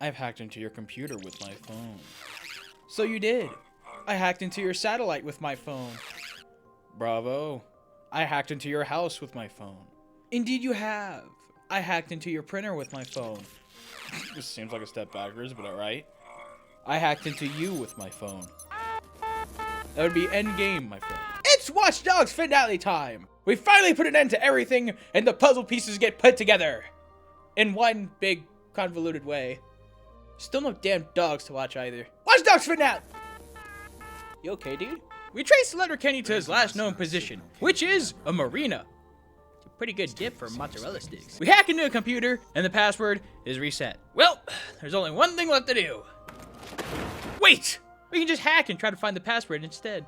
I've hacked into your computer with my phone. So you did. I hacked into your satellite with my phone. Bravo. I hacked into your house with my phone. Indeed you have. I hacked into your printer with my phone. This seems like a step backwards, but alright. I hacked into you with my phone. That would be endgame, my friend. It's Watch Dogs finale time! We finally put an end to everything, and the puzzle pieces get put together. In one big, convoluted way. Still no damn dogs to watch either. Watch Dogs finale! You okay, dude? We trace Letterkenny to his last known position, which is a marina. It's a pretty good dip for mozzarella sticks. We hack into a computer, and the password is reset. Well, there's only one thing left to do. Wait! We can just hack and try to find the password instead.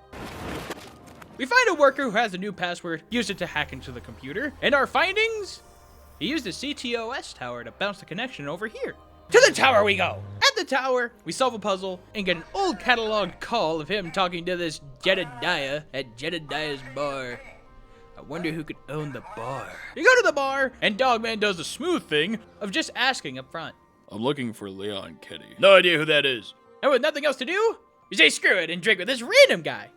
We find a worker who has a new password, used it to hack into the computer, and our findings? He used the CTOS tower to bounce the connection over here. To the tower we go! At the tower, we solve a puzzle and get an old cataloged call of him talking to this Jedediah at Jedediah's bar. I wonder who could own the bar. You go to the bar, and Dogman does the smooth thing of just asking up front. I'm looking for Leon Kenny. No idea who that is. And with nothing else to do, you say screw it and drink with this random guy.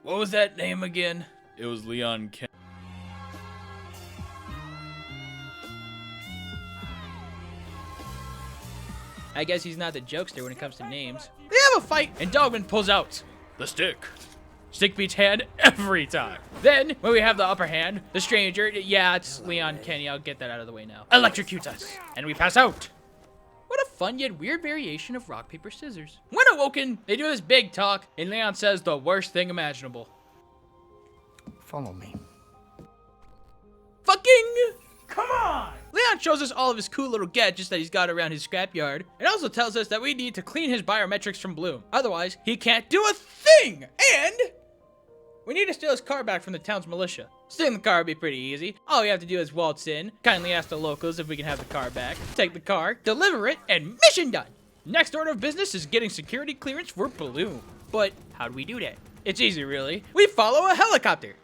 What was that name again? It was Leon Kenny. I guess he's not the jokester when it comes to names. They have a fight, and Dogman pulls out the stick. Stick beats hand every time. Then, when we have the upper hand, the stranger, yeah, it's Leon Kenny, I'll get that out of the way now, electrocutes us, and we pass out. What a fun yet weird variation of rock, paper, scissors. When awoken, they do this big talk, and Leon says the worst thing imaginable. Follow me. Fucking come on! Leon shows us all of his cool little gadgets that he's got around his scrapyard, and also tells us that we need to clean his biometrics from Bloom. Otherwise, he can't do a thing! And we need to steal his car back from the town's militia. Stealing the car would be pretty easy. All we have to do is waltz in, kindly ask the locals if we can have the car back, take the car, deliver it, and mission done! Next order of business is getting security clearance for Bloom. But how do we do that? It's easy, really. We follow a helicopter.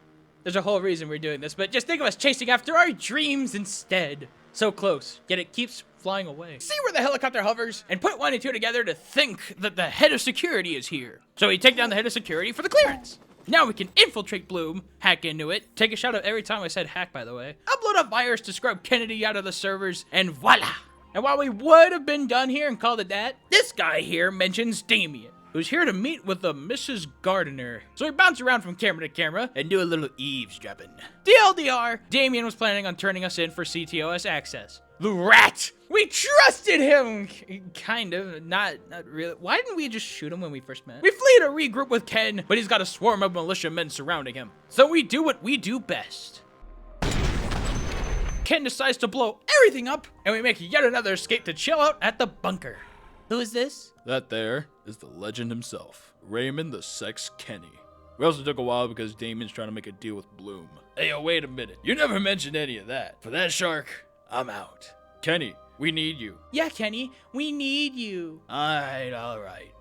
There's a whole reason we're doing this, but just think of us chasing after our dreams instead. So close, yet it keeps flying away. See where the helicopter hovers, and put one and two together to think that the head of security is here. So we take down the head of security for the clearance. Now we can infiltrate Bloom, hack into it, take a shot of every time I said hack, by the way, upload a virus to scrub Kennedy out of the servers, and voila! And while we would have been done here and called it that, this guy here mentions Damien, who's here to meet with a Mrs. Gardiner. So we bounce around from camera to camera and do a little eavesdropping. DLDR, Damien was planning on turning us in for CTOS access. The rat! We trusted him! Kind of, not really. Why didn't we just shoot him when we first met? We flee to regroup with Ken, but he's got a swarm of militiamen surrounding him. So we do what we do best. Ken decides to blow everything up, and we make yet another escape to chill out at the bunker. Who is this? That there is the legend himself, Raymond the Sex Kenny. We also took a while because Damien's trying to make a deal with Bloom. Hey, yo, wait a minute. You never mentioned any of that. For that shark, I'm out. Kenny, we need you. Yeah, Kenny, we need you. Alright.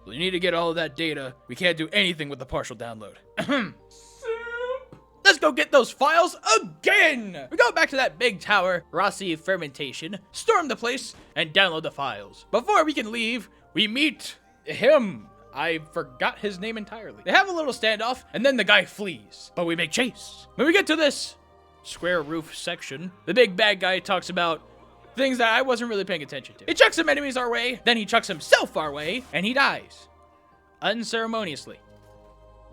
Well, you need to get all of that data. We can't do anything with the partial download. Let's go get those files again! We go back to that big tower, Rossi Fermentation, storm the place, and download the files. Before we can leave, we meet him. I forgot his name entirely. They have a little standoff, and then the guy flees. But we make chase. When we get to this square roof section, the big bad guy talks about things that I wasn't really paying attention to. He chucks some enemies our way, then he chucks himself our way, and he dies. Unceremoniously.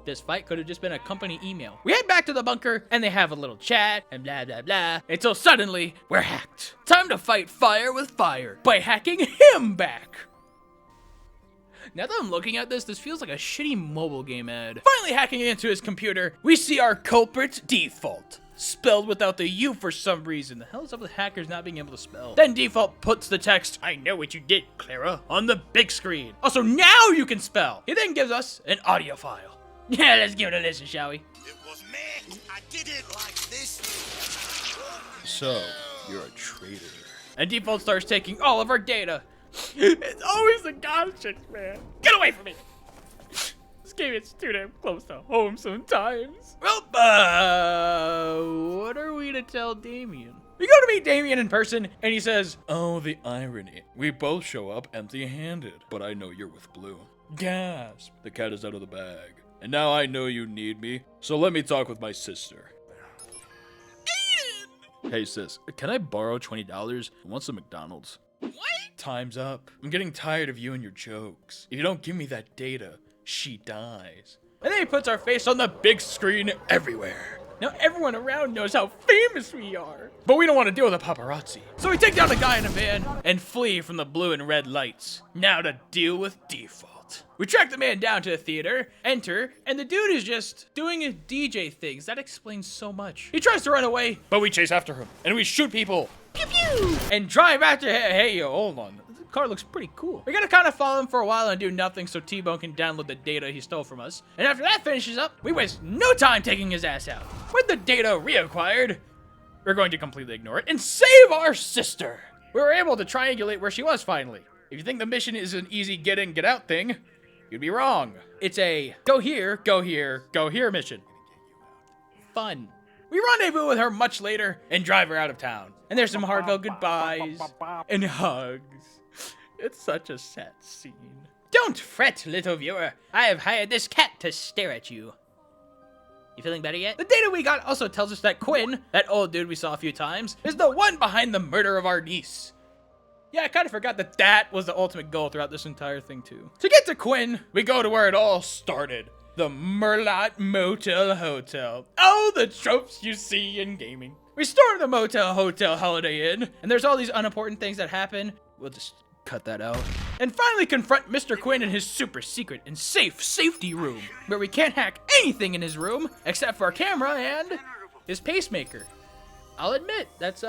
This fight could have just been a company email. We head back to the bunker, and they have a little chat, and blah, blah, blah, until suddenly, we're hacked. Time to fight fire with fire by hacking him back. Now that I'm looking at this feels like a shitty mobile game ad. Finally hacking into his computer, we see our culprit Default, spelled without the U for some reason. The hell is up with hackers not being able to spell? Then Default puts the text, "I know what you did, Clara," on the big screen. Also, now you can spell. He then gives us an audio file. Yeah, let's give it a listen, shall we? It was me. I did it like this. So, you're a traitor. And Default starts taking all of our data. It's always the god chicks, man. Get away from me! This game is too damn close to home sometimes. Well, what are we to tell Damien? We go to meet Damien in person, and he says, "Oh, the irony. We both show up empty-handed, but I know you're with Blue." Gasp. The cat is out of the bag. And now I know you need me, so let me talk with my sister. Aiden! Hey sis, can I borrow $20? I want some McDonald's. What? Time's up. I'm getting tired of you and your jokes. If you don't give me that data, she dies. And then he puts our face on the big screen everywhere. Now everyone around knows how famous we are. But we don't want to deal with the paparazzi. So we take down a guy in a van and flee from the blue and red lights. Now to deal with default. We track the man down to the theater, enter, and the dude is just doing his DJ things. That explains so much. He tries to run away, but we chase after him. And we shoot people. Pew pew! And drive after him. Hey, yo, hold on. The car looks pretty cool. We're gonna kind of follow him for a while and do nothing so T-Bone can download the data he stole from us. And after that finishes up, we waste no time taking his ass out. With the data reacquired, we're going to completely ignore it and save our sister. We were able to triangulate where she was finally. If you think the mission is an easy get in, get out thing, you'd be wrong. It's a go here, go here, go here mission. Fun. We rendezvous with her much later and drive her out of town. And there's some heartfelt goodbyes and hugs. It's such a sad scene. Don't fret, little viewer. I have hired this cat to stare at you. You feeling better yet? The data we got also tells us that Quinn, that old dude we saw a few times, is the one behind the murder of our niece. Yeah, I kind of forgot that that was the ultimate goal throughout this entire thing, too. To get to Quinn, we go to where it all started. The Merlot Motel Hotel. Oh, the tropes you see in gaming. We storm the Motel Hotel Holiday Inn, and there's all these unimportant things that happen. We'll just cut that out. And finally confront Mr. Quinn in his super secret and safe safety room, where we can't hack anything in his room except for a camera and his pacemaker. I'll admit, that's,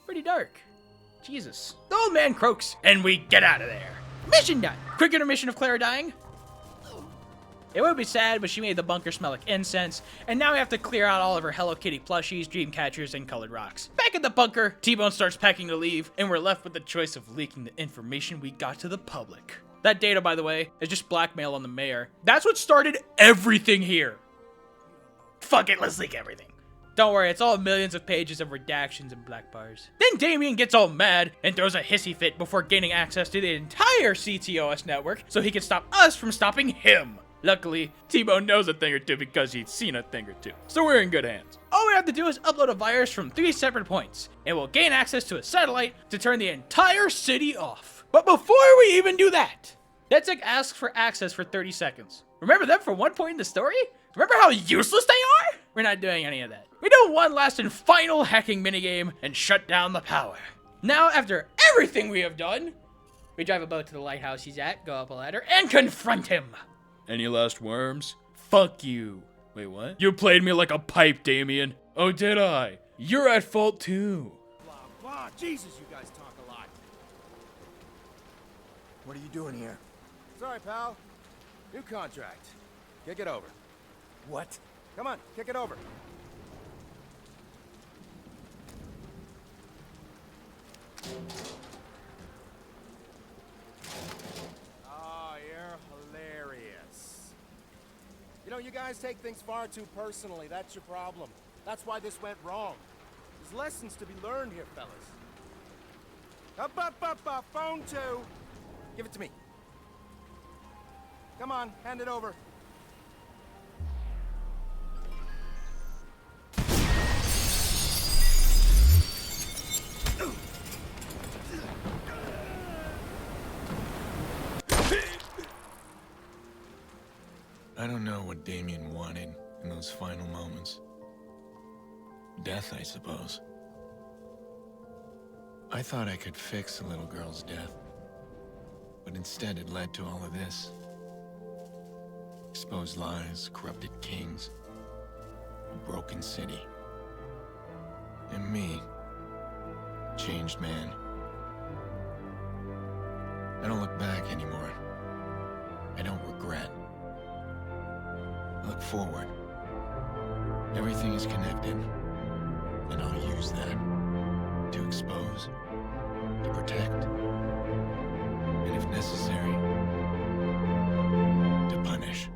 pretty dark. Jesus. The old man croaks, and we get out of there. Mission done. Quick intermission of Clara dying. It would be sad, but she made the bunker smell like incense, and now we have to clear out all of her Hello Kitty plushies, dream catchers, and colored rocks. Back at the bunker, T-Bone starts packing to leave, and we're left with the choice of leaking the information we got to the public. That data, by the way, is just blackmail on the mayor. That's what started everything here. Fuck it, let's leak everything. Don't worry, it's all millions of pages of redactions and black bars. Then Damien gets all mad and throws a hissy fit before gaining access to the entire CTOS network so he can stop us from stopping him. Luckily, T-Bone knows a thing or two because he's seen a thing or two, so we're in good hands. All we have to do is upload a virus from 3 separate points, and we'll gain access to a satellite to turn the entire city off. But before we even do that, NetSec asks for access for 30 seconds. Remember them from one point in the story? Remember how useless they are? We're not doing any of that. We do one last and final hacking minigame and shut down the power. Now, after everything we have done, we drive a boat to the lighthouse he's at, go up a ladder, and confront him. Any last worms? Fuck you. Wait, what? You played me like a pipe, Damien. Oh, did I? You're at fault too. Blah, blah. Jesus, you guys talk a lot. What are you doing here? Sorry, pal. New contract. Kick it over. What? Come on, kick it over. Oh, you're hilarious. You know, you guys take things far too personally. That's your problem. That's why this went wrong. There's lessons to be learned here, fellas. Up, phone 2. Give it to me. Come on, hand it over. I don't know what Damien wanted in those final moments. Death, I suppose. I thought I could fix the little girl's death, but instead it led to all of this. Exposed lies, corrupted kings, a broken city. And me, changed man. I don't look back anymore. I don't regret. I look forward. Everything is connected, and I'll use that to expose, to protect, and if necessary, to punish.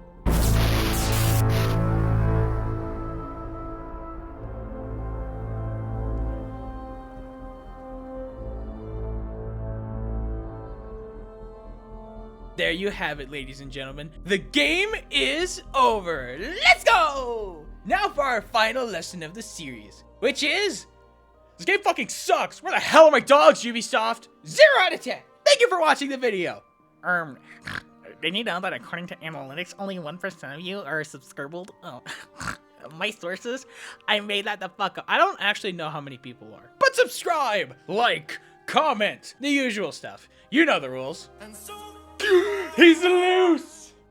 There you have it, ladies and gentlemen. The game is over. Let's go! Now for our final lesson of the series, which is... this game fucking sucks. Where the hell are my dogs, Ubisoft? 0 out of 10. Thank you for watching the video. Did you know that according to analytics, only 1% of you are subscribed? Oh, my sources? I made that the fuck up. I don't actually know how many people are. But subscribe, like, comment, the usual stuff. You know the rules. And so He's loose!